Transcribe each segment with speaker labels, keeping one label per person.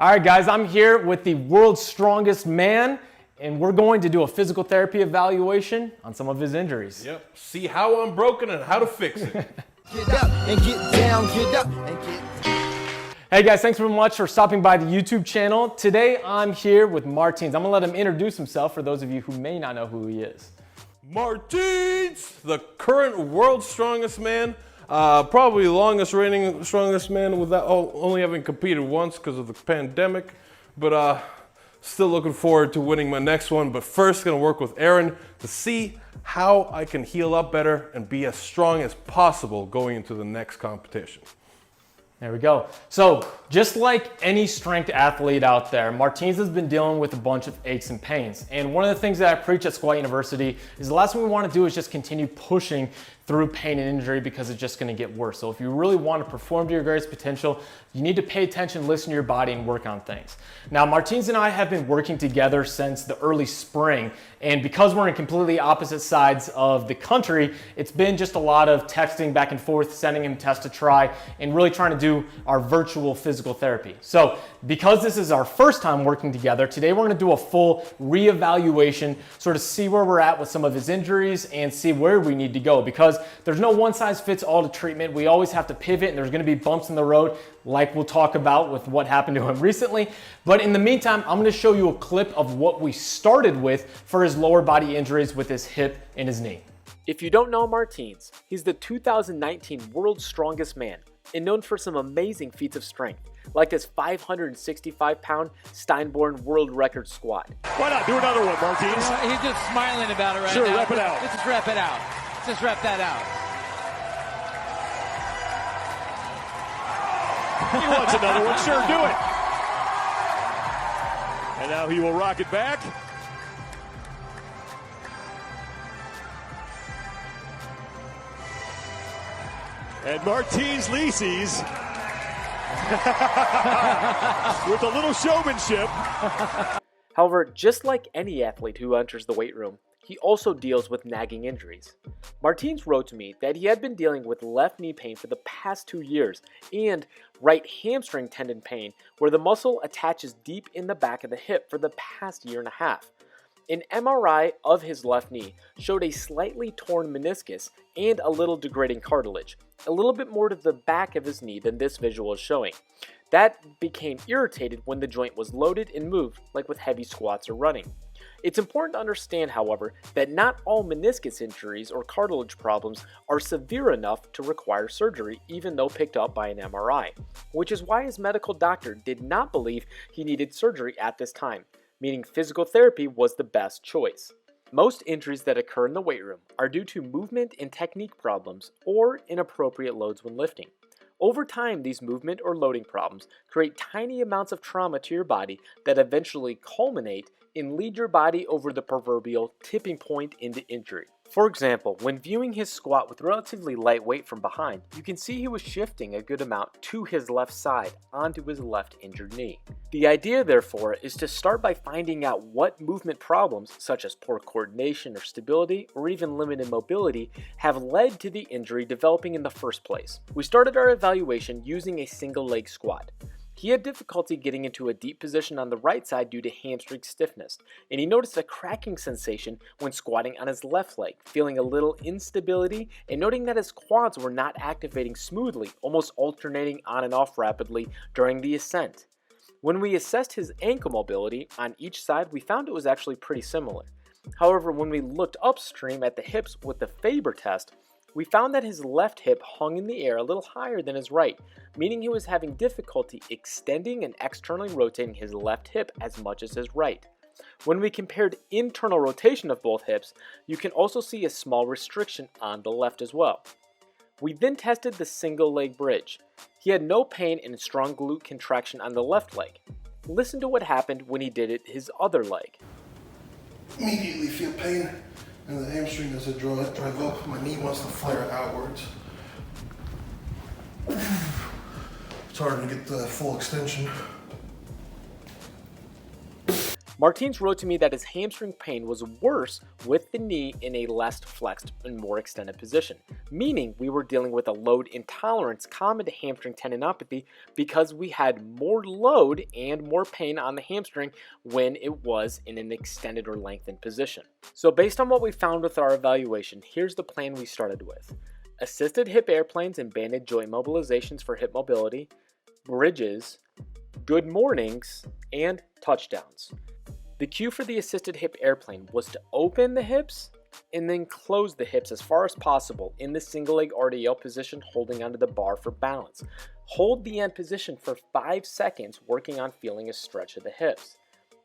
Speaker 1: All right, guys, I'm here with the world's strongest man, and we're going to do a physical therapy evaluation on some of his injuries.
Speaker 2: Yep. See how I'm broken and how to fix it.
Speaker 3: Get up and get down, get up and get.
Speaker 1: Hey guys, thanks very much for stopping by the YouTube channel. Today I'm here with Martins. I'm gonna let him introduce himself for those of you who may not know who he is.
Speaker 2: Martins, the current world's strongest man, probably the longest reigning strongest man without only having competed once because of the pandemic, but still looking forward to winning my next one. But first, gonna work with Aaron to see how I can heal up better and be as strong as possible going into the next competition.
Speaker 1: There we go. So just like any strength athlete out there, Martins has been dealing with a bunch of aches and pains. And one of the things that I preach at SquatUniversity is the last thing we want to do is just continue pushing through pain and injury because it's just going to get worse. So if you really want to perform to your greatest potential, you need to pay attention, listen to your body, and work on things. Now, Martins and I have been working together since the early spring, and because we're in completely opposite sides of the country, it's been just a lot of texting back and forth, sending him tests to try, and really trying to do our virtual physical therapy. So because this is our first time working together, today we're going to do a full reevaluation, sort of see where we're at with some of his injuries and see where we need to go, because there's no one size fits all to treatment. We always have to pivot, and there's going to be bumps in the road, like we'll talk about with what happened to him recently. But in the meantime, I'm going to show you a clip of what we started with for his lower body injuries with his hip and his knee. If you don't know Martins, he's the 2019 world's strongest man and known for some amazing feats of strength, like his 565-pound Steinborn world record squat.
Speaker 4: Why not do another one, Martins?
Speaker 5: He's just smiling about it right now.
Speaker 4: Sure, rep it out.
Speaker 5: Let's just rep it out. Let's just rep that out.
Speaker 4: He wants another one. Sure, do it. And now he will rock it back. And Martins Licis with a little showmanship.
Speaker 1: However, just like any athlete who enters the weight room, he also deals with nagging injuries. Martins wrote to me that he had been dealing with left knee pain for the past 2 years and right hamstring tendon pain where the muscle attaches deep in the back of the hip for the past year and a half. An MRI of his left knee showed a slightly torn meniscus and a little degrading cartilage, a little bit more to the back of his knee than this visual is showing. That became irritated when the joint was loaded and moved, like with heavy squats or running. It's important to understand, however, that not all meniscus injuries or cartilage problems are severe enough to require surgery, even though picked up by an MRI, which is why his medical doctor did not believe he needed surgery at this time, meaning physical therapy was the best choice. Most injuries that occur in the weight room are due to movement and technique problems or inappropriate loads when lifting. Over time, these movement or loading problems create tiny amounts of trauma to your body that eventually culminate and lead your body over the proverbial tipping point into injury. For example, when viewing his squat with relatively light weight from behind, you can see he was shifting a good amount to his left side onto his left injured knee. The idea, therefore, is to start by finding out what movement problems, such as poor coordination or stability, or even limited mobility, have led to the injury developing in the first place. We started our evaluation using a single leg squat. He had difficulty getting into a deep position on the right side due to hamstring stiffness, and he noticed a cracking sensation when squatting on his left leg, feeling a little instability and noting that his quads were not activating smoothly, almost alternating on and off rapidly during the ascent. When we assessed his ankle mobility on each side, we found it was actually pretty similar. However, when we looked upstream at the hips with the Faber test, we found that his left hip hung in the air a little higher than his right, meaning he was having difficulty extending and externally rotating his left hip as much as his right. When we compared internal rotation of both hips, you can also see a small restriction on the left as well. We then tested the single leg bridge. He had no pain and strong glute contraction on the left leg. Listen to what happened when he did it his other leg.
Speaker 6: Immediately feel pain in the hamstring as I drive up. My knee wants to flare outwards. It's hard to get the full extension.
Speaker 1: Martins wrote to me that his hamstring pain was worse with the knee in a less flexed and more extended position, meaning we were dealing with a load intolerance common to hamstring tendinopathy because we had more load and more pain on the hamstring when it was in an extended or lengthened position. So based on what we found with our evaluation, here's the plan we started with. Assisted hip airplanes and banded joint mobilizations for hip mobility, bridges, good mornings, and touchdowns. The cue for the assisted hip airplane was to open the hips and then close the hips as far as possible in the single leg RDL position, holding onto the bar for balance. Hold the end position for 5 seconds, working on feeling a stretch of the hips.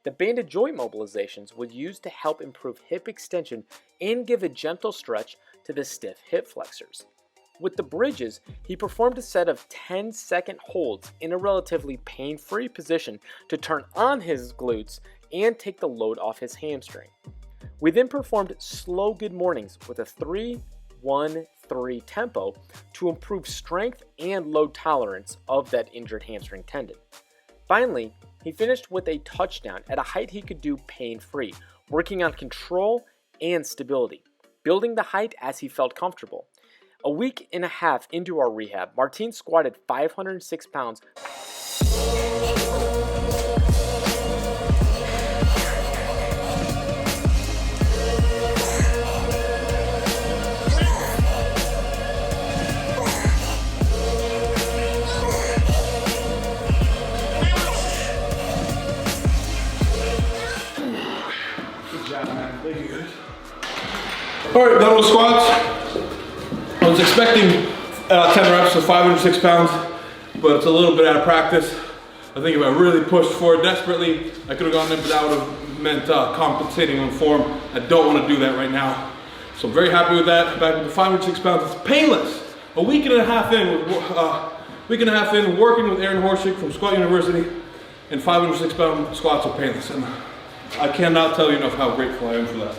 Speaker 1: The banded joint mobilizations was used to help improve hip extension and give a gentle stretch to the stiff hip flexors. With the bridges, he performed a set of 10-second holds in a relatively pain-free position to turn on his glutes and take the load off his hamstring. We then performed slow good mornings with a 3-1-3 tempo to improve strength and load tolerance of that injured hamstring tendon. Finally, he finished with a touchdown at a height he could do pain-free, working on control and stability, building the height as he felt comfortable. A week and a half into our rehab, Martins squatted 506 pounds.
Speaker 2: All right, done with squats. I was expecting 10 reps of 506 pounds, but it's a little bit out of practice. I think if I really pushed forward desperately, I could have gotten it, but that would have meant compensating on form. I don't want to do that right now. So I'm very happy with that. Back with the 506 pounds, it's painless. A week and a half in, working with Evan Horschig from SquatUniversity, and 506 pound squats are painless. And I cannot tell you enough how grateful I am for that.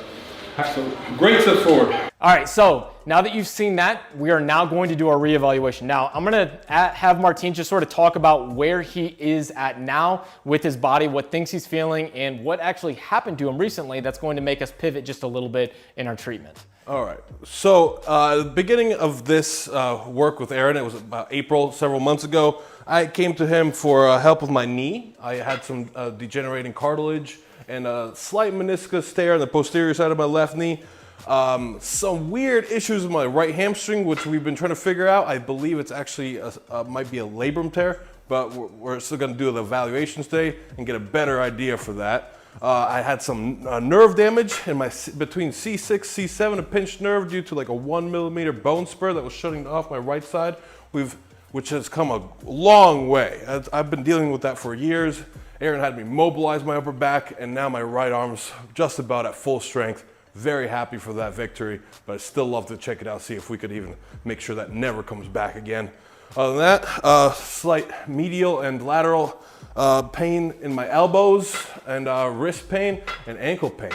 Speaker 2: So great steps forward.
Speaker 1: All right, so now that you've seen that, we are now going to do our reevaluation. Now, I'm gonna have Martins just sort of talk about where he is at now with his body, what things he's feeling, and what actually happened to him recently that's going to make us pivot just a little bit in our treatment.
Speaker 2: All right, so the beginning of this work with Aaron, it was about April, several months ago. I came to him for help with my knee. I had some degenerating cartilage and a slight meniscus tear on the posterior side of my left knee. Some weird issues with my right hamstring, which we've been trying to figure out. I believe it's actually might be a labrum tear, but we're still going to do the evaluations today and get a better idea for that. I had some nerve damage in my between C6, C7, a pinched nerve due to like a 1 millimeter bone spur that was shutting off my right side, which has come a long way. I've been dealing with that for years. Aaron had me mobilize my upper back, and now my right arm's just about at full strength. Very happy for that victory, but I'd still love to check it out, see if we could even make sure that never comes back again. Other than that, slight medial and lateral pain in my elbows, and wrist pain and ankle pain.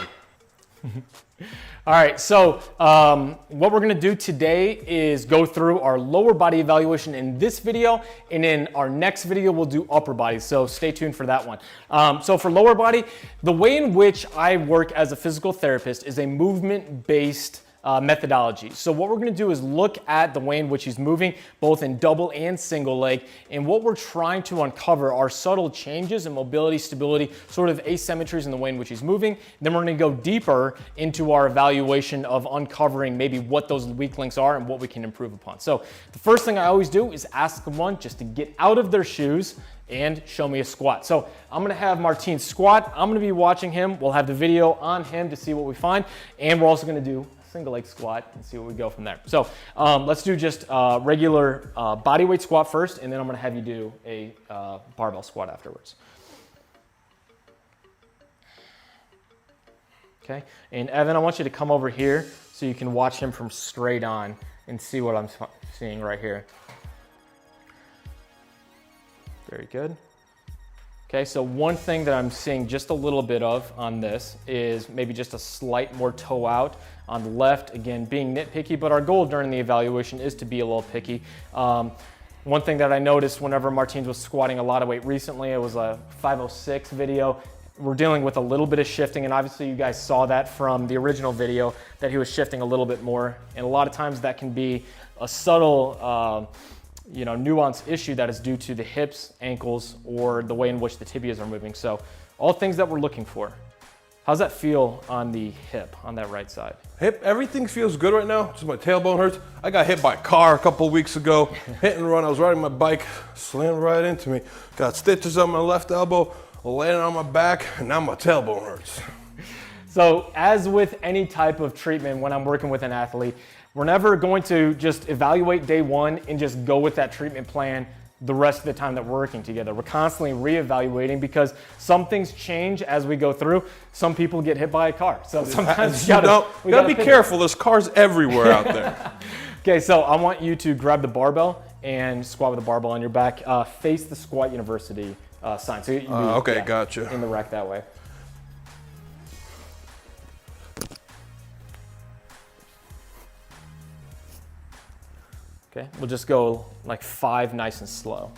Speaker 1: All right, so what we're gonna do today is go through our lower body evaluation in this video, and in our next video, we'll do upper body, so stay tuned for that one. So for lower body, the way in which I work as a physical therapist is a movement-based methodology. So what we're going to do is look at the way in which he's moving, both in double and single leg, and what we're trying to uncover are subtle changes in mobility, stability, sort of asymmetries in the way in which he's moving. Then we're going to go deeper into our evaluation of uncovering maybe what those weak links are and what we can improve upon. So the first thing I always do is ask someone just to get out of their shoes and show me a squat. So I'm gonna have Martins squat. I'm gonna be watching him. We'll have the video on him to see what we find, and we're also gonna do single leg squat and see what we go from there. So let's do just regular body weight squat first, and then I'm gonna have you do a barbell squat afterwards. Okay, and Evan, I want you to come over here so you can watch him from straight on and see what I'm seeing right here. Very good. Okay, so one thing that I'm seeing just a little bit of on this is maybe just a slight more toe out on the left. Again, being nitpicky, but our goal during the evaluation is to be a little picky. One thing that I noticed whenever Martins was squatting a lot of weight recently, it was a 506 video. we're dealing with a little bit of shifting, and obviously you guys saw that from the original video that he was shifting a little bit more. And a lot of times that can be a subtle, nuanced issue that is due to the hips, ankles, or the way in which the tibias are moving. So all things that we're looking for. How's that feel on the hip, on that right side?
Speaker 2: Hip, everything feels good right now. Just my tailbone hurts. I got hit by a car a couple of weeks ago. Hit and run. I was riding my bike, slammed right into me. Got stitches on my left elbow, landed on my back, and now my tailbone hurts.
Speaker 1: So as with any type of treatment when I'm working with an athlete, we're never going to just evaluate day one and just go with that treatment plan the rest of the time that we're working together. We're constantly reevaluating because some things change as we go through. Some people get hit by a car. So sometimes you gotta
Speaker 2: be careful. There's cars everywhere out there.
Speaker 1: Okay, so I want you to grab the barbell and squat with the barbell on your back. Face the SquatUniversity sign. So
Speaker 2: okay, gotcha.
Speaker 1: In the rack that way. Okay, we'll just go like 5 nice and slow.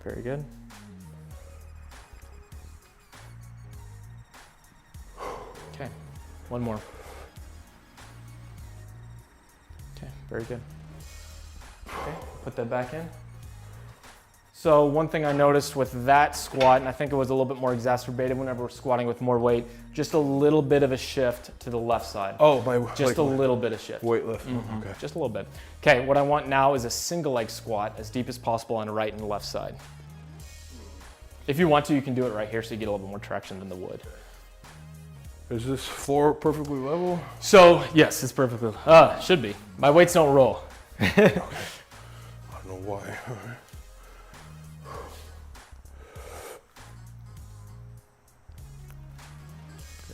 Speaker 1: Very good. Okay, one more. Okay, very good. Okay, put that back in. So one thing I noticed with that squat, and I think it was a little bit more exacerbated whenever we're squatting with more weight, just a little bit of a shift to the left side.
Speaker 2: Oh,
Speaker 1: just a little bit of shift.
Speaker 2: Weight lift, okay.
Speaker 1: Just a little bit. Okay, what I want now is a single leg squat as deep as possible on the right and the left side. If you want to, you can do it right here so you get a little bit more traction than the wood.
Speaker 2: Is this floor perfectly level?
Speaker 1: So, yes, it's perfectly, should be. My weights don't roll.
Speaker 2: Okay. I don't know why. All right.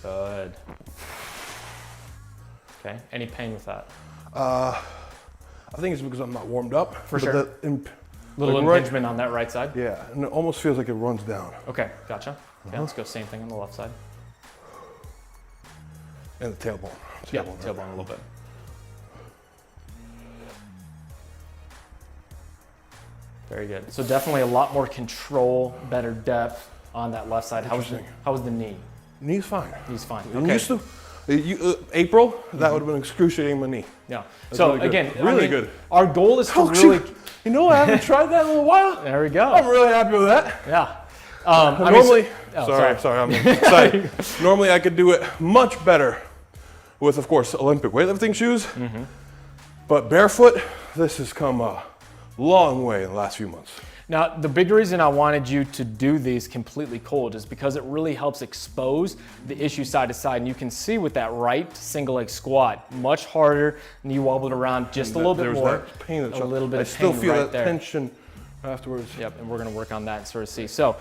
Speaker 1: Good. Okay, any pain with that?
Speaker 2: I think it's because I'm not warmed up.
Speaker 1: For sure. Little impingement on that right side?
Speaker 2: Yeah, and it almost feels like it runs down.
Speaker 1: Okay, gotcha. Okay, let's go same thing on the left side.
Speaker 2: And the tailbone.
Speaker 1: Tailbone a little bit. Very good. So definitely a lot more control, better depth on that left side. How was the knee?
Speaker 2: Knee's fine.
Speaker 1: Knee's fine.
Speaker 2: Okay. Used to, April, that would have been excruciating my knee.
Speaker 1: Yeah.
Speaker 2: That's
Speaker 1: so
Speaker 2: really
Speaker 1: again,
Speaker 2: really good.
Speaker 1: Our goal is to really.
Speaker 2: You know, I haven't tried that in a little while.
Speaker 1: There we go.
Speaker 2: I'm really happy with that.
Speaker 1: Yeah.
Speaker 2: Normally, sorry, I'm excited. Normally, I could do it much better with, of course, Olympic weightlifting shoes. Mm-hmm. But barefoot, this has come a long way in the last few months.
Speaker 1: Now, the big reason I wanted you to do these completely cold is because it really helps expose the issue side to side. And you can see with that right single leg squat, much harder, and you wobbled around just a little bit more.
Speaker 2: That pain
Speaker 1: a little bit of pain.
Speaker 2: I still feel that
Speaker 1: there.
Speaker 2: tension afterwards.
Speaker 1: Yep, and we're gonna work on that and sort of see. So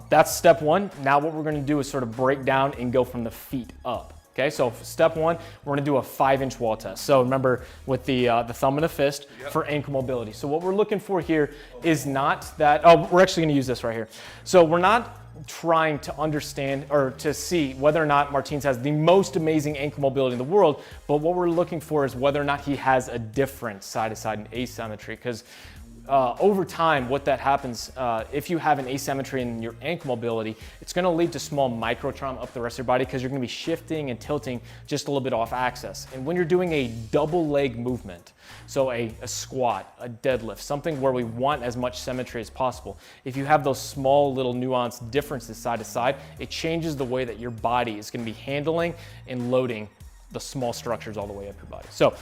Speaker 1: that's step one. Now what we're gonna do is sort of break down and go from the feet up. Okay, so step one, we're gonna do a 5-inch wall test. So remember with the thumb and the fist for ankle mobility. So what we're looking for here is not that, we're actually gonna use this right here. So we're not trying to understand or to see whether or not Martins has the most amazing ankle mobility in the world, but what we're looking for is whether or not he has a different side-to-side asymmetry, because over time, what that happens, if you have an asymmetry in your ankle mobility, it's going to lead to small micro trauma up the rest of your body because you're going to be shifting and tilting just a little bit off axis. And when you're doing a double leg movement, so a squat, a deadlift, something where we want as much symmetry as possible, if you have those small little nuanced differences side to side, it changes the way that your body is going to be handling and loading the small structures all the way up your body. So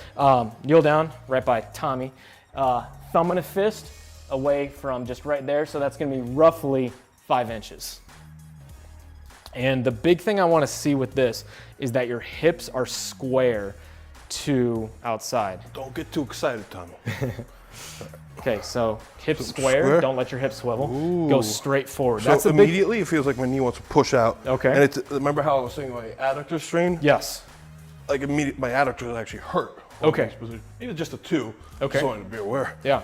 Speaker 1: kneel down right by Tommy. Thumb and a fist away from just right there. So that's gonna be roughly 5 inches. And the big thing I wanna see with this is that your hips are square to outside.
Speaker 2: Don't get too excited, Tommy.
Speaker 1: Okay, so hips square, don't let your hips swivel. Ooh. Go straight forward.
Speaker 2: So that's immediately it feels like my knee wants to push out.
Speaker 1: Okay.
Speaker 2: And it's, remember how I was saying my adductor strain?
Speaker 1: Yes.
Speaker 2: Like immediately, my adductor actually hurt.
Speaker 1: Okay.
Speaker 2: Even just a 2.
Speaker 1: Okay.
Speaker 2: Just wanted to be aware.
Speaker 1: Yeah.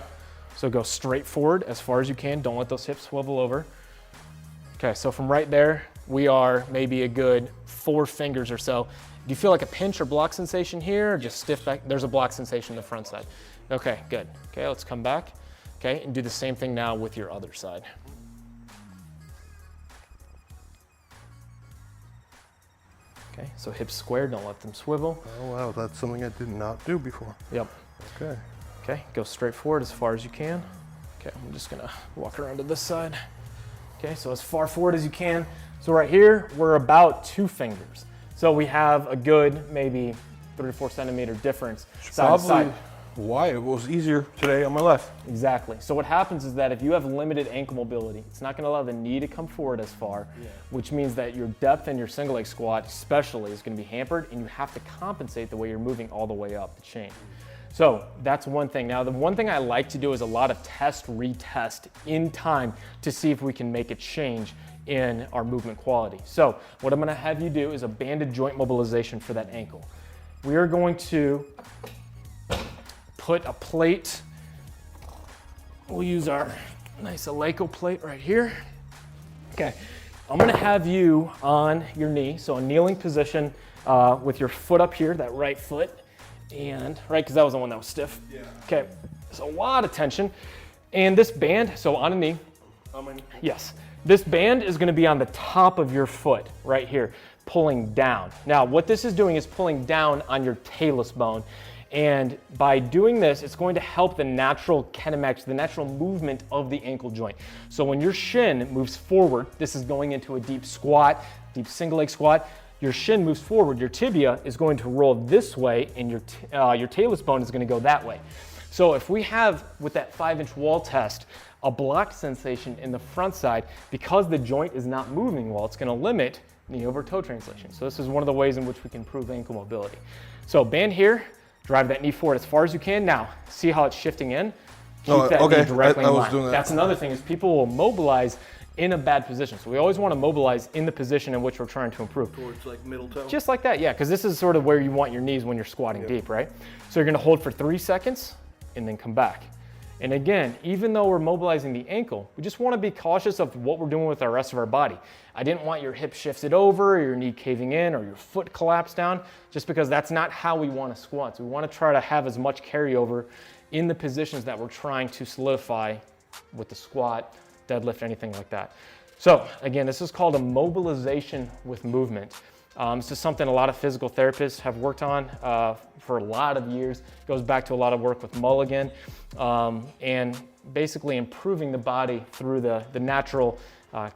Speaker 1: So go straight forward as far as you can. Don't let those hips swivel over. Okay, so from right there, we are maybe a good 4 fingers or so. Do you feel like a pinch or block sensation here, or just stiff back? There's a block sensation on the front side. Okay, good. Okay, let's come back. Okay, and do the same thing now with your other side. Okay, so hips square, don't let them swivel.
Speaker 6: Oh wow, that's something I did not do before.
Speaker 1: Yep.
Speaker 6: Okay.
Speaker 1: Okay, go straight forward as far as you can. Okay, I'm just gonna walk around to this side. Okay, so as far forward as you can. So right here, we're about 2 fingers. So we have a good maybe 3 to 4 centimeter difference side to side.
Speaker 2: Why it was easier today on my left.
Speaker 1: Exactly. So what happens is that if you have limited ankle mobility, it's not going to allow the knee to come forward as far, which means that your depth in your single leg squat especially is going to be hampered, and you have to compensate the way you're moving all the way up the chain. So that's one thing. Now, the one thing I like to do is a lot of test, retest in time to see if we can make a change in our movement quality. So what I'm going to have you do is a banded joint mobilization for that ankle. We are going to put a plate. We'll use our nice Eleiko plate right here. Okay, I'm gonna have you on your knee, so a kneeling position with your foot up here, that right foot, and right, because that was the one that was stiff. Yeah. Okay, so a lot of tension. And this band, so on a knee. On my knee. Yes. This band is gonna be on the top of your foot right here, pulling down. Now, what this is doing is pulling down on your talus bone. And by doing this, it's going to help the natural kinematics, the natural movement of the ankle joint. So when your shin moves forward, this is going into a deep squat, deep single leg squat, your shin moves forward, your tibia is going to roll this way, and your talus bone is going to go that way. So if we have, with that 5-inch wall test, a block sensation in the front side, because the joint is not moving well, it's going to limit knee over toe translation. So this is one of the ways in which we can improve ankle mobility. So band here. Drive that knee forward as far as you can. Now, see how it's shifting in? Keep that knee directly in line. That's another thing, is people will mobilize in a bad position. So we always want to mobilize in the position in which we're trying to improve.
Speaker 6: Towards like middle toe?
Speaker 1: Just like that, yeah, because this is sort of where you want your knees when you're squatting deep, right? So you're going to hold for 3 seconds and then come back. And again, even though we're mobilizing the ankle, we just want to be cautious of what we're doing with the rest of our body. I didn't want your hip shifted over, or your knee caving in, or your foot collapsed down, just because that's not how we want to squat. So we want to try to have as much carryover in the positions that we're trying to solidify with the squat, deadlift, anything like that. So again, this is called a mobilization with movement. This is something a lot of physical therapists have worked on for a lot of years. It goes back to a lot of work with Mulligan, and basically improving the body through the natural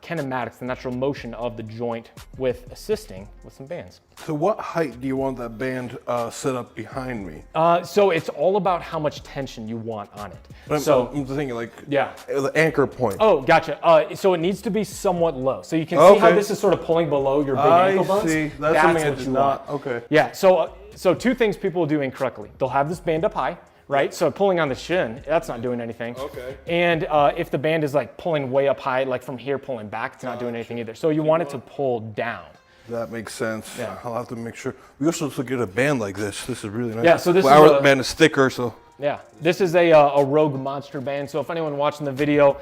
Speaker 1: kinematics, the natural motion of the joint, with assisting with some bands.
Speaker 2: So what height do you want that band set up behind me?
Speaker 1: So it's all about how much tension you want on it.
Speaker 2: I'm thinking like the anchor point.
Speaker 1: Oh, gotcha. So it needs to be somewhat low. So you can see how this is sort of pulling below your big ankle bones.
Speaker 2: I see. That's something I did not. Okay.
Speaker 1: Yeah. So 2 things people will do incorrectly. They'll have this band up high, right? So pulling on the shin, that's not doing anything.
Speaker 2: Okay.
Speaker 1: And if the band is like pulling way up high, like from here pulling back, it's not doing anything either. So you want it to pull down.
Speaker 2: That makes sense.
Speaker 1: Yeah.
Speaker 2: I'll have to make sure. We also should get a band like this. This is really nice.
Speaker 1: Yeah, so this
Speaker 2: our band is thicker, so.
Speaker 1: Yeah, this is a Rogue Monster band. So if anyone watching the video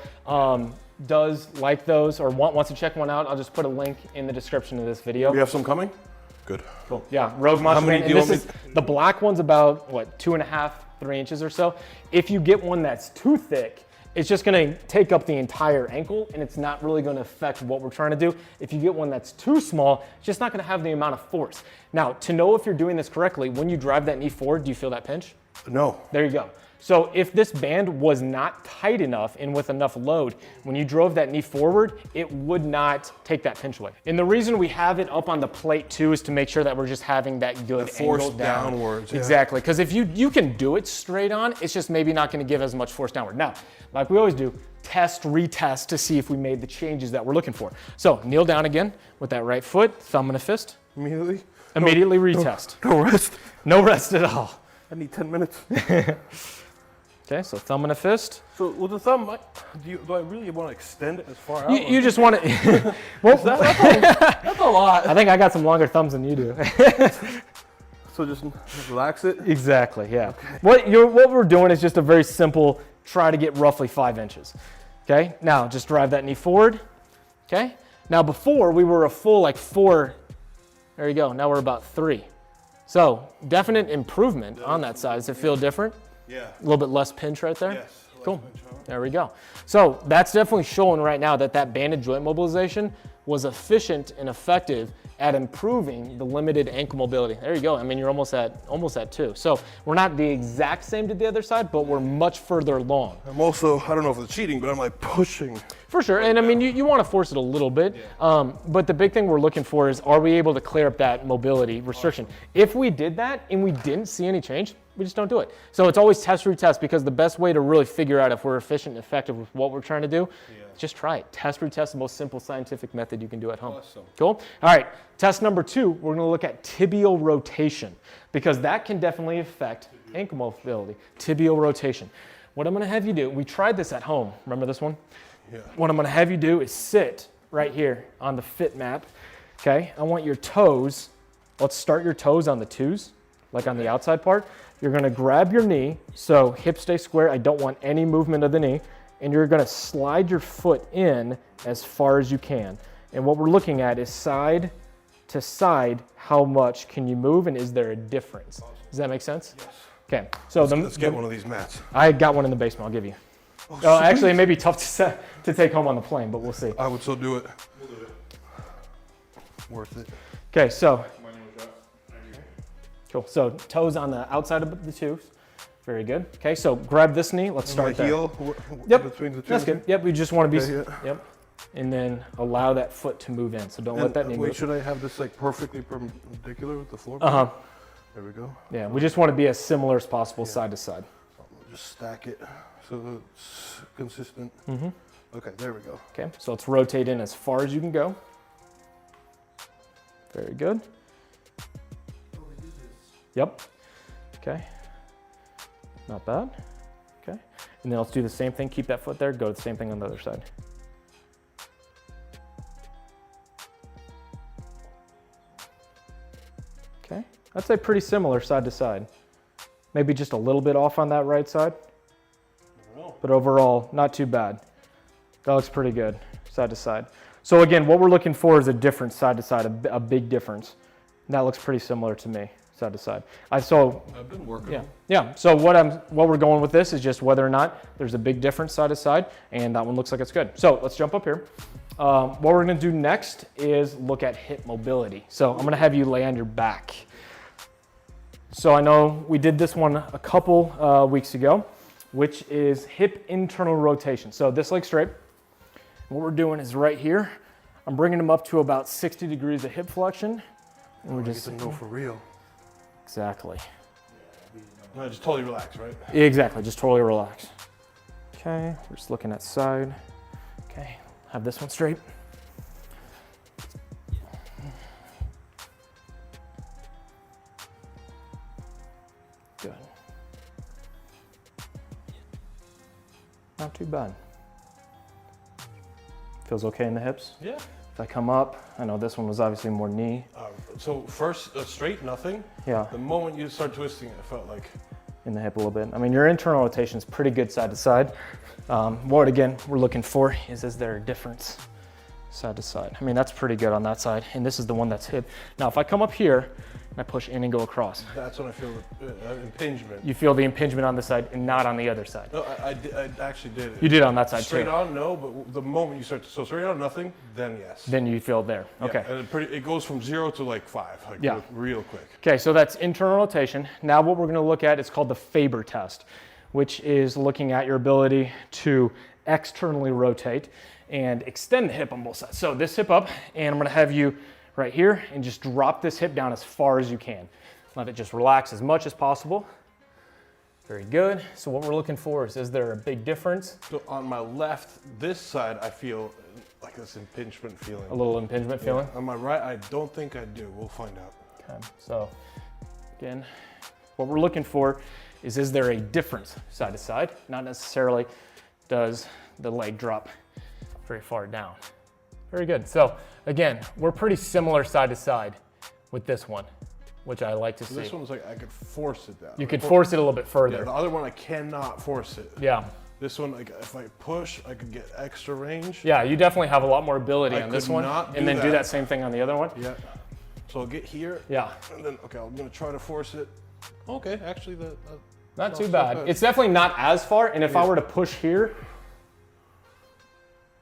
Speaker 1: does like those or wants to check one out, I'll just put a link in the description of this video.
Speaker 2: We have some coming? Good.
Speaker 1: Cool. Yeah, Rogue Monster band. And this is, the black one's about, what, 2.5, 3 inches or so. If you get one that's too thick, it's just gonna take up the entire ankle, and it's not really gonna affect what we're trying to do. If you get one that's too small, it's just not gonna have the amount of force. Now, to know if you're doing this correctly, when you drive that knee forward, do you feel that pinch?
Speaker 2: No.
Speaker 1: There you go. So if this band was not tight enough and with enough load, when you drove that knee forward, it would not take that pinch away. And the reason we have it up on the plate too is to make sure that we're just having that good
Speaker 2: force
Speaker 1: angle down.
Speaker 2: Downwards. Yeah.
Speaker 1: Exactly, because if you can do it straight on, it's just maybe not gonna give as much force downward. Now, like we always do, test, retest to see if we made the changes that we're looking for. So kneel down again with that right foot, thumb and a fist.
Speaker 2: Immediately?
Speaker 1: Immediately retest.
Speaker 2: No rest.
Speaker 1: No rest at all.
Speaker 2: I need 10 minutes.
Speaker 1: Okay, so thumb and a fist.
Speaker 2: So with the thumb, do I really want to extend it as far out?
Speaker 1: You just want to. Well,
Speaker 2: that's a lot.
Speaker 1: I think I got some longer thumbs than you do.
Speaker 2: So just relax it?
Speaker 7: Exactly, yeah. What we're doing is just a very simple try to get roughly 5 inches. Okay, now just drive that knee forward. Okay, now before we were a full like 4, there you go, now we're about 3. So definite improvement on that side. Does it feel different?
Speaker 2: Yeah.
Speaker 7: A little bit less pinch right there?
Speaker 2: Yes.
Speaker 7: Cool. There we go. So that's definitely showing right now that banded joint mobilization was efficient and effective at improving the limited ankle mobility. There you go. I mean, you're almost at 2. So we're not the exact same to the other side, but we're much further along.
Speaker 2: I'm also, I don't know if it's cheating, but I'm like pushing.
Speaker 7: For sure, and I mean, you want to force it a little bit, but the big thing we're looking for is, are we able to clear up that mobility restriction? If we did that and we didn't see any change, we just don't do it. So it's always test, retest, because the best way to really figure out if we're efficient and effective with what we're trying to do, just try it. Test, retest, the most simple scientific method you can do at home.
Speaker 2: Awesome.
Speaker 7: Cool? All right, test number 2, we're gonna look at tibial rotation, because that can definitely affect ankle mobility. Tibial rotation. What I'm gonna have you do, we tried this at home, remember this one?
Speaker 2: Yeah.
Speaker 7: What I'm gonna have you do is sit right here on the fit map, okay? I want your toes, let's start your toes on the 2s, like on the outside part. You're gonna grab your knee, so hips stay square, I don't want any movement of the knee, and you're gonna slide your foot in as far as you can. And what we're looking at is side to side, how much can you move, and is there a difference? Does that make sense? Yes. Okay, so
Speaker 2: Let's get one of these mats.
Speaker 7: I got one in the basement, I'll give you. Oh, actually, it may be tough to take home on the plane, but we'll see.
Speaker 2: I would still do it. We'll do it. Worth it.
Speaker 7: Okay, so. Cool, so toes on the outside of the 2s. Very good. Okay, so grab this knee, let's start there.
Speaker 2: Heel
Speaker 7: Yep,
Speaker 2: between the 2.
Speaker 7: that's good. Yep, we just want to be,
Speaker 2: Okay, yeah.
Speaker 7: yep. And then allow that foot to move in, so don't let that knee
Speaker 2: wait,
Speaker 7: move.
Speaker 2: should I have this like perfectly perpendicular with the floor?
Speaker 7: Uh-huh.
Speaker 2: There we go.
Speaker 7: Yeah, we just want to be as similar as possible side to side.
Speaker 2: Just stack it so it's consistent. Okay, there we go.
Speaker 7: Okay, so let's rotate in as far as you can go. Very good. Yep. Okay. Not bad. Okay. And then let's do the same thing. Keep that foot there. Go the same thing on the other side. Okay. I'd say pretty similar side to side. Maybe just a little bit off on that right side. But overall, not too bad. That looks pretty good, side to side. So again, what we're looking for is a difference side to side, a big difference. And that looks pretty similar to me, side to side.
Speaker 2: I've been working.
Speaker 7: Yeah. So what we're going with this is just whether or not there's a big difference side to side, and that one looks like it's good. So let's jump up here. What we're gonna do next is look at hip mobility. So I'm gonna have you lay on your back. So I know we did this one a couple weeks ago, which is hip internal rotation. So this leg straight. What we're doing is right here, I'm bringing them up to about 60 degrees of hip flexion. And we're just
Speaker 2: go for real.
Speaker 7: Exactly.
Speaker 2: No, just totally relax, right?
Speaker 7: Exactly, just totally relax. Okay, we're just looking at side. Okay, have this one straight. Good. Not too bad. Feels okay in the hips?
Speaker 2: Yeah.
Speaker 7: If I come up, I know this one was obviously more knee.
Speaker 2: So first, straight, nothing.
Speaker 7: Yeah.
Speaker 2: The moment you start twisting, it felt like.
Speaker 7: In the hip a little bit. I mean, your internal rotation is pretty good side to side. What again we're looking for is there a difference side to side? I mean, that's pretty good on that side. And this is the one that's hip. Now, if I come up here and I push in and go across.
Speaker 2: That's when I feel the impingement.
Speaker 7: You feel the impingement on this side and not on the other side.
Speaker 2: No, I actually did it.
Speaker 7: You did on that side
Speaker 2: straight
Speaker 7: too.
Speaker 2: on, no, but the moment you start to, so straight on, nothing, then yes.
Speaker 7: Then you feel it there.
Speaker 2: Yeah,
Speaker 7: Okay.
Speaker 2: and it goes from 0 to like 5, like
Speaker 7: Yeah.
Speaker 2: real quick.
Speaker 7: Okay, so that's internal rotation. Now what we're gonna look at is called the Faber test, which is looking at your ability to externally rotate and extend the hip on both sides. So this hip up, and I'm gonna have you right here and just drop this hip down as far as you can. Let it just relax as much as possible. Very good. So what we're looking for is there a big difference?
Speaker 2: So on my left, this side, I feel like this impingement feeling.
Speaker 7: A little impingement feeling?
Speaker 2: On my right, I don't think I do. We'll find out.
Speaker 7: Okay, so again, what we're looking for is there a difference side to side? Not necessarily does the leg drop very far down. Very good. So again, we're pretty similar side to side with this one. which I like to see.
Speaker 2: This one's like I could force it down.
Speaker 7: You could force it a little bit
Speaker 2: Yeah,
Speaker 7: further.
Speaker 2: the other one I cannot force it.
Speaker 7: Yeah.
Speaker 2: This one, like, if I push, I could get extra range.
Speaker 7: Yeah, you definitely have a lot more ability
Speaker 2: I
Speaker 7: on this
Speaker 2: could
Speaker 7: one.
Speaker 2: not
Speaker 7: And
Speaker 2: do
Speaker 7: then do
Speaker 2: that.
Speaker 7: that same thing on the other one.
Speaker 2: Yeah. So I'll get here.
Speaker 7: Yeah.
Speaker 2: And then, okay, I'm gonna try to force it. Okay, actually,
Speaker 7: Not too
Speaker 2: so
Speaker 7: bad.
Speaker 2: bad.
Speaker 7: It's definitely not as far. And if I were to push here,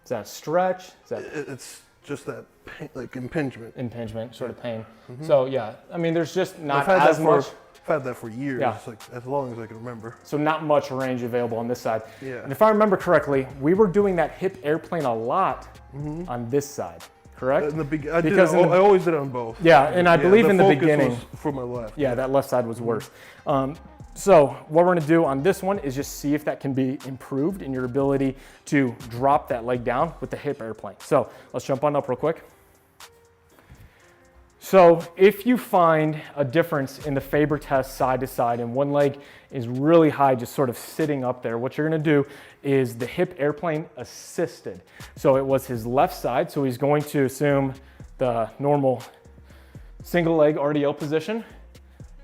Speaker 7: is that a stretch? Is that
Speaker 2: it's just that like impingement.
Speaker 7: impingement, sort of pain? So yeah, I mean, there's just not
Speaker 2: I've had
Speaker 7: as much.
Speaker 2: I've had that for years.
Speaker 7: Yeah.
Speaker 2: Like as long as I can remember.
Speaker 7: So not much range available on this side.
Speaker 2: Yeah.
Speaker 7: And if I remember correctly, we were doing that hip airplane a lot on this side, correct?
Speaker 2: In the I always did it on both.
Speaker 7: Yeah, and I believe in the
Speaker 2: focus
Speaker 7: beginning.
Speaker 2: was for my left.
Speaker 7: Yeah, that left side was worse. So what we're gonna do on this one is just see if that can be improved in your ability to drop that leg down with the hip airplane. So let's jump on up real quick. So if you find a difference in the Faber test side to side and one leg is really high, just sort of sitting up there, what you're gonna do is the hip airplane assisted. So it was his left side, so he's going to assume the normal single leg RDL position.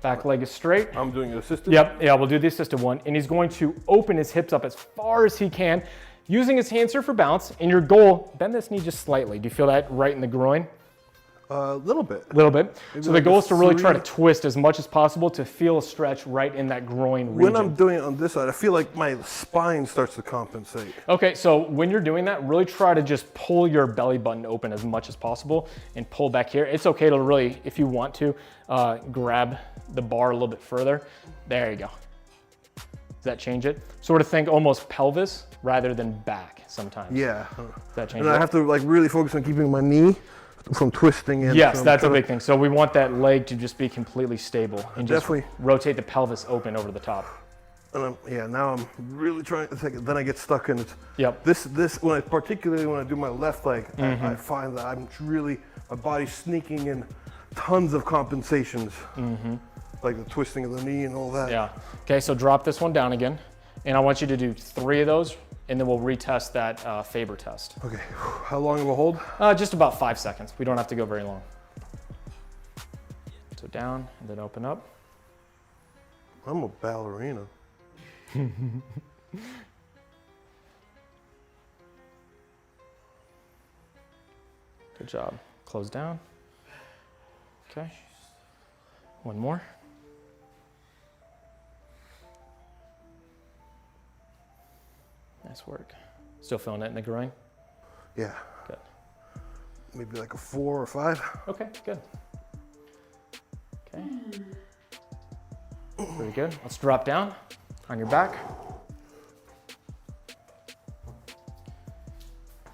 Speaker 7: Back leg is straight.
Speaker 2: I'm doing it assisted.
Speaker 7: Yep, yeah, we'll do the assisted one. And he's going to open his hips up as far as he can, using his hands here for balance. And your goal, bend this knee just slightly. Do you feel that right in the groin?
Speaker 2: A little bit.
Speaker 7: A little bit.
Speaker 2: Maybe
Speaker 7: So
Speaker 2: like
Speaker 7: the goal
Speaker 2: a
Speaker 7: is to really try to
Speaker 2: 3.
Speaker 7: twist as much as possible to feel a stretch right in that groin region.
Speaker 2: When I'm doing it on this side, I feel like my spine starts to compensate.
Speaker 7: Okay, so when you're doing that, really try to just pull your belly button open as much as possible and pull back here. It's okay to really, if you want to, grab the bar a little bit further. There you go. Does that change it? Sort of think almost pelvis rather than back sometimes.
Speaker 2: Yeah.
Speaker 7: Does that change
Speaker 2: And
Speaker 7: it?
Speaker 2: I have to like really focus on keeping my knee from twisting in.
Speaker 7: Yes,
Speaker 2: So I'm
Speaker 7: that's a
Speaker 2: trying
Speaker 7: big thing. So we want that leg to just be completely stable and just
Speaker 2: Definitely.
Speaker 7: rotate the pelvis open over the top.
Speaker 2: And now I'm really trying to take it. Then I get stuck in it.
Speaker 7: Yep.
Speaker 2: Particularly when I do my left leg, I find that I'm really, my body's sneaking in tons of compensations. Like the twisting of the knee and all that.
Speaker 7: Yeah. Okay, so drop this one down again. And I want you to do 3 of those, and then we'll retest that Faber test.
Speaker 2: Okay, how long of a hold?
Speaker 7: Just about 5 seconds. We don't have to go very long. So down, and then open up.
Speaker 2: I'm a ballerina.
Speaker 7: Good job. Close down. Okay. One more. Nice work. Still feeling it in the groin?
Speaker 2: Yeah,
Speaker 7: Good.
Speaker 2: maybe like a 4 or 5.
Speaker 7: Okay, good. Okay. Pretty good. Let's drop down on your back.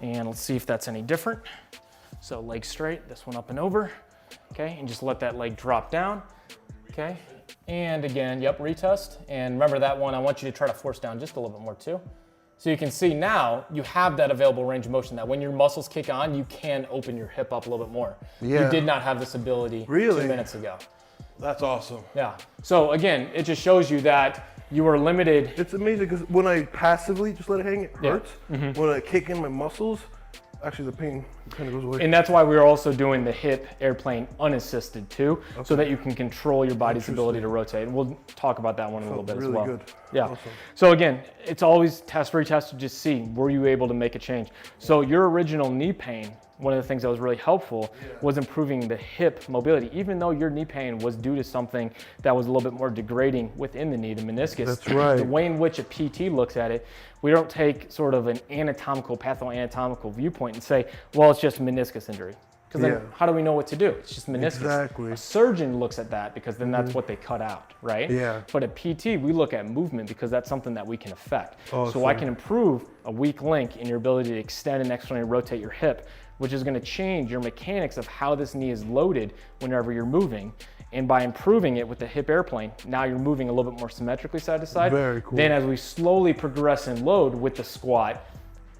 Speaker 7: And let's see if that's any different. So leg straight, this one up and over. Okay, and just let that leg drop down. Okay, and again, yep, retest. And remember that one, I want you to try to force down just a little bit more too. So you can see now you have that available range of motion that when your muscles kick on, you can open your hip up a little bit more.
Speaker 2: Yeah.
Speaker 7: You did not have this ability
Speaker 2: Really?
Speaker 7: 2 minutes ago.
Speaker 2: That's awesome.
Speaker 7: Yeah. So again, it just shows you that you were limited.
Speaker 2: It's amazing because when I passively just let it hang, it
Speaker 7: Yeah.
Speaker 2: hurts. When I kick in my muscles, actually the pain kind of goes away.
Speaker 7: And that's why we are also doing the hip airplane unassisted too, so that you can control your body's ability to rotate. And we'll talk about that one in a little bit
Speaker 2: really
Speaker 7: as well.
Speaker 2: good.
Speaker 7: Yeah.
Speaker 2: Awesome.
Speaker 7: So again, it's always test, retest to just see, were you able to make a change? So your original knee pain, one of the things that was really helpful was improving the hip mobility, even though your knee pain was due to something that was a little bit more degrading within the knee, the meniscus.
Speaker 2: That's right.
Speaker 7: The way in which a PT looks at it, we don't take sort of an anatomical, pathoanatomical viewpoint and say, well, it's just meniscus injury. Because then how do we know what to do? It's just meniscus.
Speaker 2: Exactly.
Speaker 7: A surgeon looks at that because then that's what they cut out, right?
Speaker 2: Yeah.
Speaker 7: But at PT, we look at movement because that's something that we can affect.
Speaker 2: Awesome.
Speaker 7: So I can improve a weak link in your ability to extend and externally rotate your hip, which is going to change your mechanics of how this knee is loaded whenever you're moving. And by improving it with the hip airplane, now you're moving a little bit more symmetrically side to side.
Speaker 2: Very cool.
Speaker 7: Then as we slowly progress in load with the squat,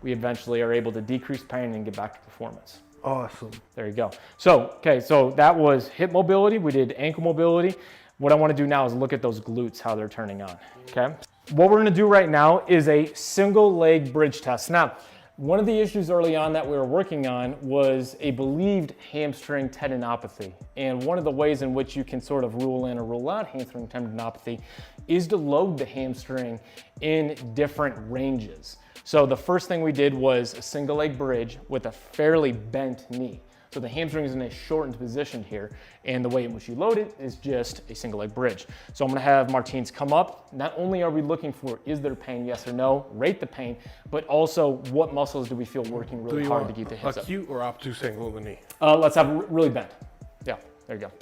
Speaker 7: we eventually are able to decrease pain and get back to performance.
Speaker 2: Awesome.
Speaker 7: There you go. So, okay, so that was hip mobility. We did ankle mobility. What I want to do now is look at those glutes, how they're turning on, okay? What we're going to do right now is a single leg bridge test. Now, One of the issues early on that we were working on was a believed hamstring tendinopathy. And one of the ways in which you can sort of rule in or rule out hamstring tendinopathy is to load the hamstring in different ranges. So the first thing we did was a single leg bridge with a fairly bent knee. So the hamstring is in a shortened position here, and the way in which you load it is just a single leg bridge. So I'm gonna have Martins come up. Not only are we looking for, is there pain, yes or no, rate the pain, but also what muscles do we feel working really hard to keep the hips up.
Speaker 2: Acute or obtuse angle of the knee?
Speaker 7: Let's have really bent. Yeah, there you go.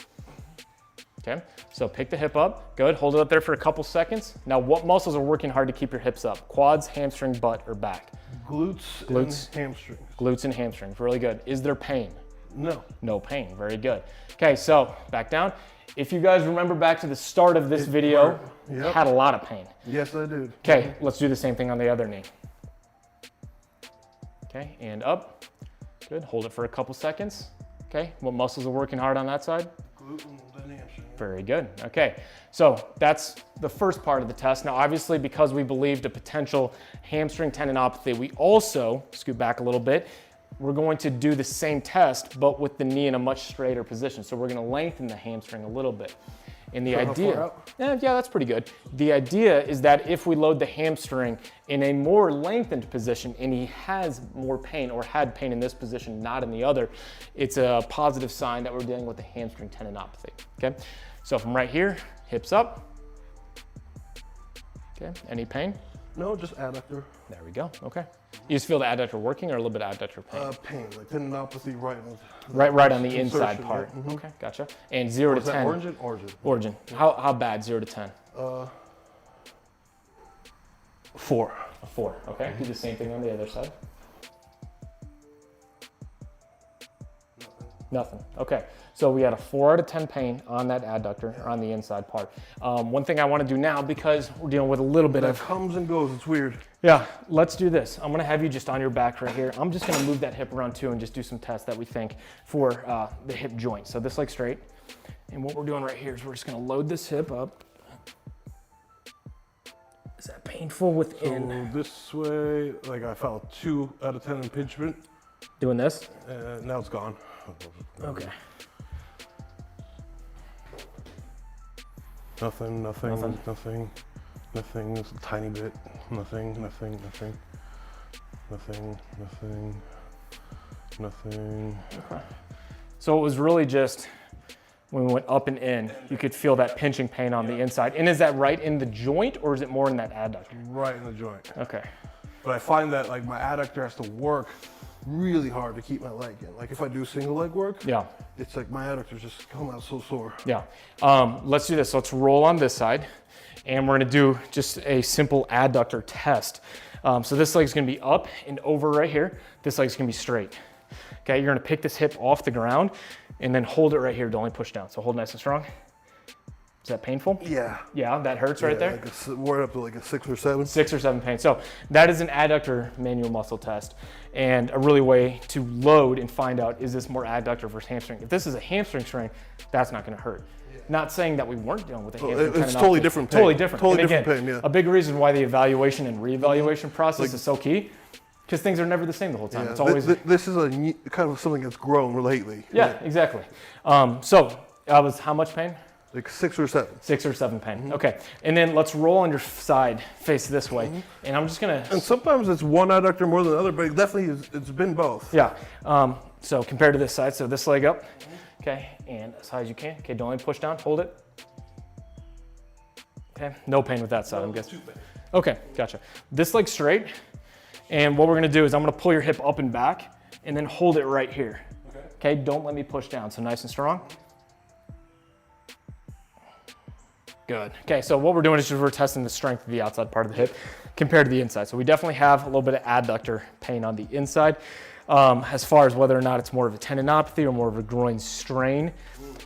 Speaker 7: Okay, so pick the hip up, good, hold it up there for a couple seconds. Now what muscles are working hard to keep your hips up? Quads, hamstring, butt, or back?
Speaker 2: Glutes and hamstrings.
Speaker 7: Glutes and hamstrings, really good. Is there pain?
Speaker 2: No.
Speaker 7: No pain, very good. Okay, so back down. If you guys remember back to the start of this video,
Speaker 2: Yep.
Speaker 7: had a lot of pain.
Speaker 2: Yes, I did.
Speaker 7: Okay, let's do the same thing on the other knee. Okay, and up. Good, hold it for a couple seconds. Okay, what muscles are working hard on that side?
Speaker 2: Glute and hamstring.
Speaker 7: Very good, okay. So that's the first part of the test. Now obviously because we believed a potential hamstring tendinopathy, we also, scoot back a little bit, we're going to do the same test, but with the knee in a much straighter position. So we're gonna lengthen the hamstring a little bit. And the
Speaker 2: So how
Speaker 7: idea,
Speaker 2: far out?
Speaker 7: yeah, that's pretty good. The idea is that if we load the hamstring in a more lengthened position and he has more pain or had pain in this position, not in the other, it's a positive sign that we're dealing with a hamstring tendinopathy, okay? So from right here, hips up. Okay, any pain?
Speaker 2: No, just adductor.
Speaker 7: There we go, okay. You just feel the adductor working or a little bit of adductor pain?
Speaker 2: Pain, like tendinopathy right on
Speaker 7: Right on the inside
Speaker 2: insertion,
Speaker 7: part.
Speaker 2: yeah.
Speaker 7: Okay, gotcha. And 0 to
Speaker 2: Is that
Speaker 7: 10.
Speaker 2: origin?
Speaker 7: Origin. How bad, 0 to 10?
Speaker 2: 4.
Speaker 7: A 4, okay. Do the same thing on the other side. Nothing, okay. So we had a 4 out of 10 pain on that adductor, or on the inside part. One thing I wanna do now, because we're dealing with a little bit of,
Speaker 2: Comes and goes, it's weird.
Speaker 7: yeah, let's do this. I'm gonna have you just on your back right here. I'm just gonna move that hip around too and just do some tests that we think for the hip joint. So this leg straight. And what we're doing right here is we're just gonna load this hip up. Is that painful within?
Speaker 2: So this way, like I felt 2 out of 10 impingement.
Speaker 7: Doing this?
Speaker 2: Now it's gone.
Speaker 7: Okay.
Speaker 2: Nothing, just a tiny bit. Nothing.
Speaker 7: Okay. So it was really just when we went up and in, you could feel that pinching pain on the inside. And is that right in the joint or is it more in that adductor?
Speaker 2: Right in the joint.
Speaker 7: Okay.
Speaker 2: But I find that like my adductor has to work really hard to keep my leg in. Like if I do single leg work,
Speaker 7: Yeah.
Speaker 2: it's like my adductors just come out so sore.
Speaker 7: Yeah. Let's do this. Let's roll on this side and we're gonna do just a simple adductor test. So this leg's gonna be up and over right here. This leg's gonna be straight. Okay, you're gonna pick this hip off the ground and then hold it right here. Don't only push down. So hold nice and strong. Is that painful?
Speaker 2: Yeah.
Speaker 7: Yeah, that hurts right there?
Speaker 2: Like we're up to like a 6 or 7.
Speaker 7: 6 or 7 pain. So that is an adductor manual muscle test and a really way to load and find out, is this more adductor versus hamstring? If this is a hamstring strain, that's not gonna hurt. Not saying that we weren't dealing with a hamstring
Speaker 2: It's totally different pain.
Speaker 7: Totally different.
Speaker 2: Totally
Speaker 7: And
Speaker 2: different
Speaker 7: again,
Speaker 2: pain, yeah.
Speaker 7: a big reason why the evaluation and reevaluation process is so key, because things are never the same the whole time.
Speaker 2: Yeah.
Speaker 7: It's always
Speaker 2: This is a kind of something that's grown lately.
Speaker 7: yeah, exactly. So that was how much pain?
Speaker 2: Like 6 or 7.
Speaker 7: 6 or 7 pain. Okay, and then let's roll on your side, face this way, and I'm just gonna.
Speaker 2: And sometimes it's one adductor more than the other, but it definitely it's been both.
Speaker 7: Yeah. So compared to this side, so this leg up, okay, and as high as you can. Okay, don't let me push down. Hold it. Okay, no pain with that side, I'm guessing. Okay, gotcha. This leg straight, and what we're gonna do is I'm gonna pull your hip up and back, and then hold it right here. Okay, don't let me push down, so nice and strong. Good. Okay, so what we're doing is just we're testing the strength of the outside part of the hip compared to the inside. So we definitely have a little bit of adductor pain on the inside. As far as whether or not it's more of a tendinopathy or more of a groin strain,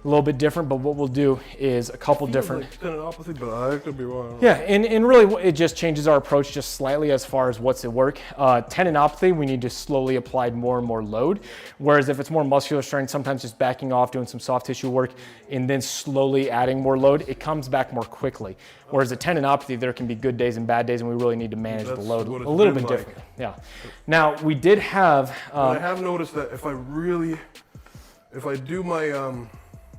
Speaker 7: a little bit different, but what we'll do is a couple different.
Speaker 2: Like tendinopathy, but I could be wrong.
Speaker 7: Yeah, and really it just changes our approach just slightly as far as what's at work. Tendinopathy, we need to slowly apply more and more load. Whereas if it's more muscular strain, sometimes just backing off, doing some soft tissue work, and then slowly adding more load, it comes back more quickly. Whereas a tendinopathy, there can be good days and bad days, and we really need to manage the
Speaker 2: That's
Speaker 7: load
Speaker 2: what
Speaker 7: a
Speaker 2: it's
Speaker 7: little
Speaker 2: been
Speaker 7: bit
Speaker 2: like.
Speaker 7: differently. Yeah. Now, we did have,
Speaker 2: I have noticed that if I do my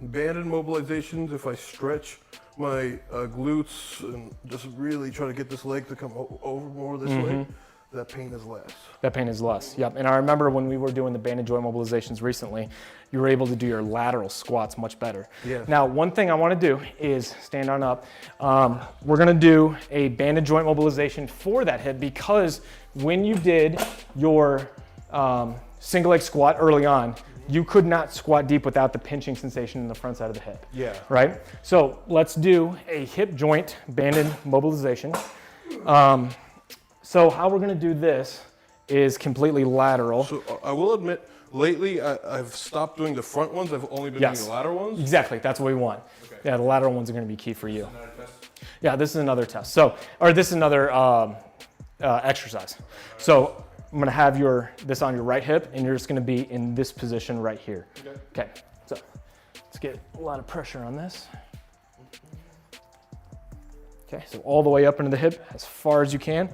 Speaker 2: banded mobilizations, if I stretch my glutes and just really try to get this leg to come over more this way, that pain is less.
Speaker 7: that pain is less. Yep. And I remember when we were doing the banded joint mobilizations recently, you were able to do your lateral squats much better.
Speaker 2: Yes.
Speaker 7: Now, one thing I want to do is stand on up. We're going to do a banded joint mobilization for that hip, because when you did your single leg squat early on, you could not squat deep without the pinching sensation in the front side of the hip.
Speaker 2: Yeah.
Speaker 7: Right? So let's do a hip joint banded mobilization. So how we're going to do this is completely lateral.
Speaker 2: So I will admit, lately I've stopped doing the front ones. I've only been doing the lateral ones.
Speaker 7: Exactly, that's what we want. Okay. Yeah, the lateral ones are going to be key for you. Yeah, this is another test. So, or this is another exercise. So I'm going to have this on your right hip, and you're just going to be in this position right here. Okay. So let's get a lot of pressure on this. Okay, so all the way up into the hip as far as you can.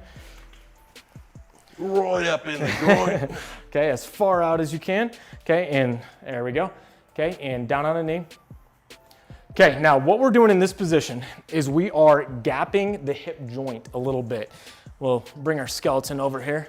Speaker 2: Right up in the joint.
Speaker 7: Okay, as far out as you can. Okay, and there we go. Okay, and down on a knee. Okay, now what we're doing in this position is we are gapping the hip joint a little bit. We'll bring our skeleton over here.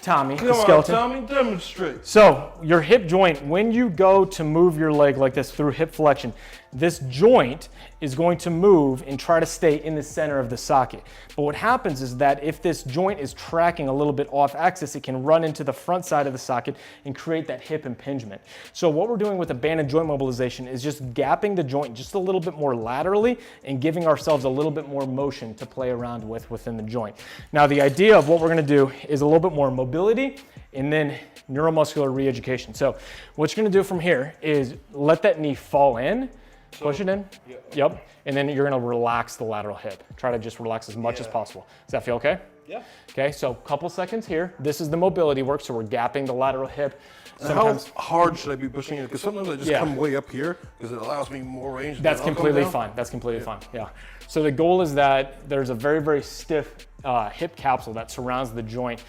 Speaker 7: Tommy, the skeleton.
Speaker 2: Tommy, demonstrate.
Speaker 7: So your hip joint, when you go to move your leg like this through hip flexion, this joint is going to move and try to stay in the center of the socket. But what happens is that if this joint is tracking a little bit off axis, it can run into the front side of the socket and create that hip impingement. So what we're doing with a banded joint mobilization is just gapping the joint just a little bit more laterally and giving ourselves a little bit more motion to play around with within the joint. Now the idea of what we're going to do is a little bit more mobility and then neuromuscular re-education. So what you're going to do from here is let that knee fall in. Push it in. Yep. And then you're going to relax the lateral hip. Try to just relax as much as possible. Does that feel okay? Yeah. Okay, so a couple seconds here. This is the mobility work, so we're gapping the lateral hip.
Speaker 2: Sometimes, how hard should I be pushing it? Because sometimes I just come way up here because it allows me more range.
Speaker 7: That's completely fine. That's completely fine. Yeah. So the goal is that there's a very, very stiff hip capsule that surrounds the joint.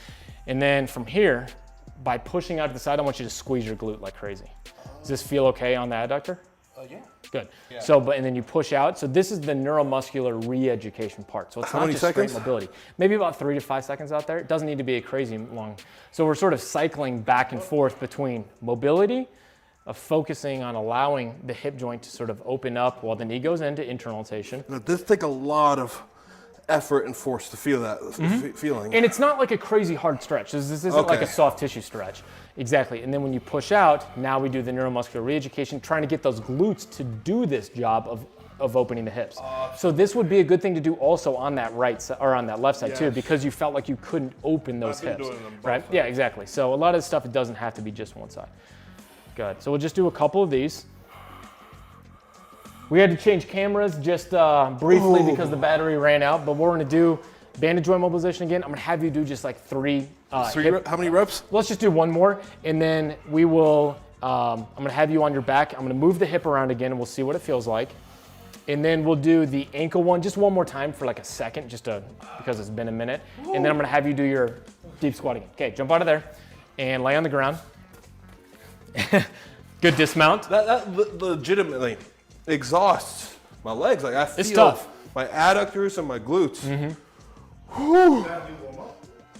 Speaker 7: And then from here, by pushing out to the side, I want you to squeeze your glute like crazy. Does this feel okay on the adductor?
Speaker 2: Yeah.
Speaker 7: Good. Yeah. So, and then you push out. So this is the neuromuscular re-education part. So it's not just straight mobility. Maybe about 3 to 5 seconds out there. It doesn't need to be a crazy long. So we're sort of cycling back and forth between mobility, of focusing on allowing the hip joint to sort of open up while the knee goes into internal rotation.
Speaker 2: Now, this takes a lot of effort and force to feel that feeling.
Speaker 7: And it's not like a crazy hard stretch. This isn't like a soft tissue stretch. Exactly. And then when you push out, now we do the neuromuscular re-education, trying to get those glutes to do this job of opening the hips. So this would be a good thing to do also on that right side or on that left side too, because you felt like you couldn't open those hips. Right? Yeah, exactly. So a lot of the stuff, it doesn't have to be just one side. Good. So we'll just do a couple of these. We had to change cameras just briefly because the battery ran out, but we're going to do banded joint mobilization again. I'm going to have you do just like three.
Speaker 2: How many reps?
Speaker 7: Let's just do one more, and then we will, I'm going to have you on your back. I'm going to move the hip around again, and we'll see what it feels like. And then we'll do the ankle one just one more time for like a second, because it's been a minute. And then I'm going to have you do your deep squat again. Okay, jump out of there and lay on the ground. Good dismount.
Speaker 2: That legitimately exhausts my legs. Like I feel
Speaker 7: it's tough.
Speaker 2: My adductors and my glutes.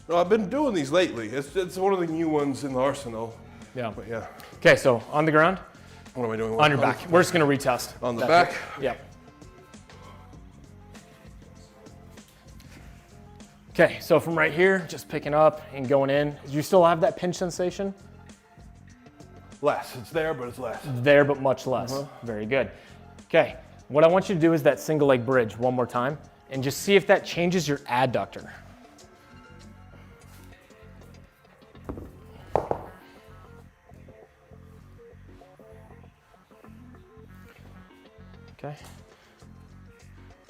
Speaker 2: No, I've been doing these lately. It's one of the new ones in the arsenal.
Speaker 7: Yeah.
Speaker 2: But yeah.
Speaker 7: Okay, so on the ground.
Speaker 2: What am I doing?
Speaker 7: On your back. We're just going to retest.
Speaker 2: On the back?
Speaker 7: Yeah. Okay, so from right here, just picking up and going in. Do you still have that pinch sensation?
Speaker 2: Less. It's there, but it's less.
Speaker 7: There, but much less. Very good. Okay, what I want you to do is that single leg bridge one more time and just see if that changes your adductor. Okay,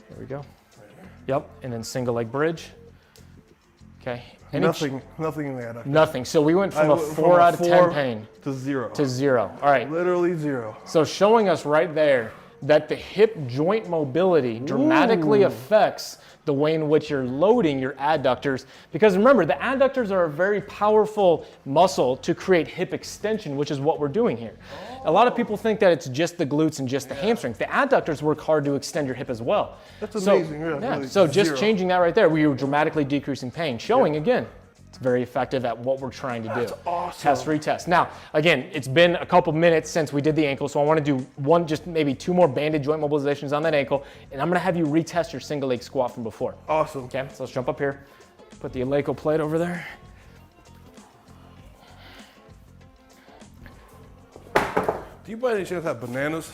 Speaker 7: here we go. Yep, and then single leg bridge. Okay.
Speaker 2: Nothing in the adductor.
Speaker 7: Nothing. So we went from a 4 out of 10 pain
Speaker 2: to 0.
Speaker 7: to 0. All right.
Speaker 2: Literally 0.
Speaker 7: So showing us right there that the hip joint mobility dramatically affects the way in which you're loading your adductors. Because remember, the adductors are a very powerful muscle to create hip extension, which is what we're doing here. A lot of people think that it's just the glutes and just the hamstrings. The adductors work hard to extend your hip as well.
Speaker 6: That's amazing. Really
Speaker 7: So just
Speaker 6: zero.
Speaker 7: changing that right there, we were dramatically decreasing pain, showing again, it's very effective at what we're trying to do.
Speaker 6: That's awesome.
Speaker 7: Test, retest. Now, again, it's been a couple minutes since we did the ankle, so I want to do just maybe 2 more banded joint mobilizations on that ankle, and I'm going to have you retest your single leg squat from before.
Speaker 6: Awesome.
Speaker 7: Okay, so let's jump up here. Put the Eleiko plate over there.
Speaker 2: Do you by any chance have bananas?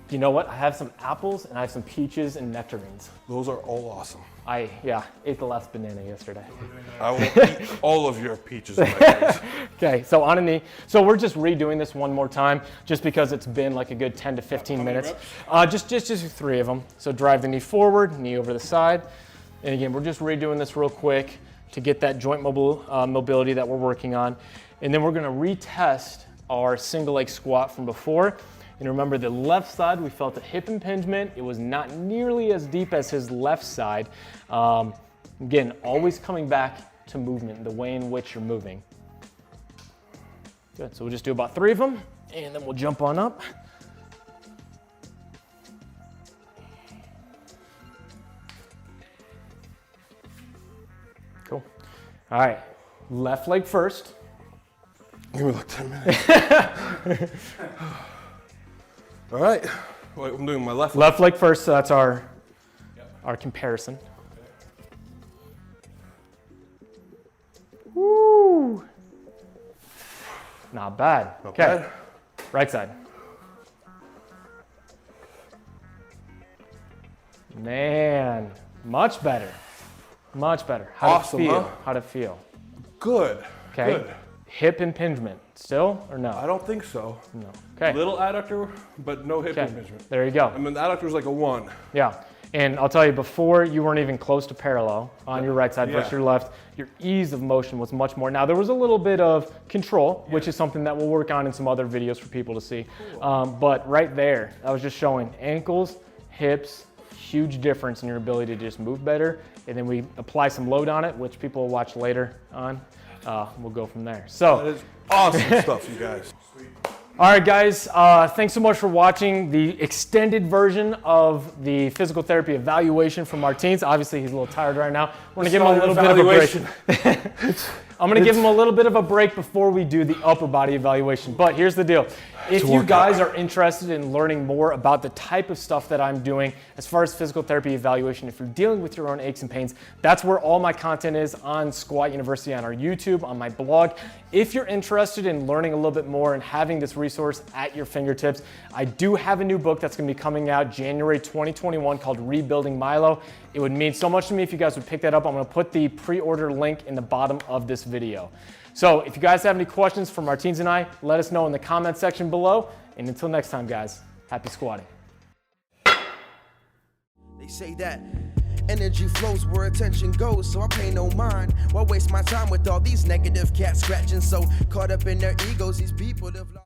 Speaker 7: You know what? I have some apples and I have some peaches and nectarines.
Speaker 2: Those are all awesome.
Speaker 7: I ate the last banana yesterday.
Speaker 2: I will eat all of your peaches in my face.
Speaker 7: Okay, so on a knee. So we're just redoing this one more time, just because it's been like a good 10 to 15 minutes. Just 3 of them. So drive the knee forward, knee over the side. And again, we're just redoing this real quick to get that joint mobility that we're working on. And then we're gonna retest our single leg squat from before. And remember, the left side, we felt a hip impingement. It was not nearly as deep as his left side. Again, always coming back to movement, the way in which you're moving. Good, so we'll just do about 3 of them, and then we'll jump on up. Cool. All right, left leg first.
Speaker 2: Give me like 10 minutes. All right. Wait, I'm doing my left leg.
Speaker 7: Left leg first, so that's our comparison. Woo! Not bad.
Speaker 2: Not bad.
Speaker 7: Right side. Man, much better. Much better.
Speaker 2: Awesome,
Speaker 7: How'd it feel?
Speaker 2: huh?
Speaker 7: How'd it feel?
Speaker 2: Good.
Speaker 7: Okay.
Speaker 2: Good.
Speaker 7: Hip impingement, still or no?
Speaker 2: I don't think so.
Speaker 7: No. Okay.
Speaker 2: Little adductor, but no hip
Speaker 7: Okay.
Speaker 2: impingement.
Speaker 7: There you go.
Speaker 2: I mean, the adductor's like a 1.
Speaker 7: Yeah, and I'll tell you, before you weren't even close to parallel on your right side versus
Speaker 2: Yeah.
Speaker 7: your left. Your ease of motion was much more. Now, there was a little bit of control, which is something that we'll work on in some other videos for people to see. But right there, I was just showing ankles, hips, huge difference in your ability to just move better. And then we apply some load on it, which people will watch later on. We'll go from there.
Speaker 2: That
Speaker 7: So,
Speaker 2: is awesome stuff, you guys.
Speaker 7: all right, guys, thanks so much for watching the extended version of the physical therapy evaluation from Martins. Obviously, he's a little tired right now. We're gonna give him a little bit of a break. I'm gonna give him a little bit of a break before we do the upper body evaluation. But here's the deal. If you guys are interested in learning more about the type of stuff that I'm doing as far as physical therapy evaluation, if you're dealing with your own aches and pains, that's where all my content is on SquatUniversity, on our YouTube, on my blog. If you're interested in learning a little bit more and having this resource at your fingertips, I do have a new book that's gonna be coming out January 2021 called Rebuilding Milo. It would mean so much to me if you guys would pick that up. I'm gonna put the pre-order link in the bottom of this video. So if you guys have any questions for Martins and I, let us know in the comment section below. And until next time, guys, happy squatting.
Speaker 3: They say that energy flows where attention goes, so I pay no mind. Why waste my time with all these negative cats scratching? So caught up in their egos, these people have lost.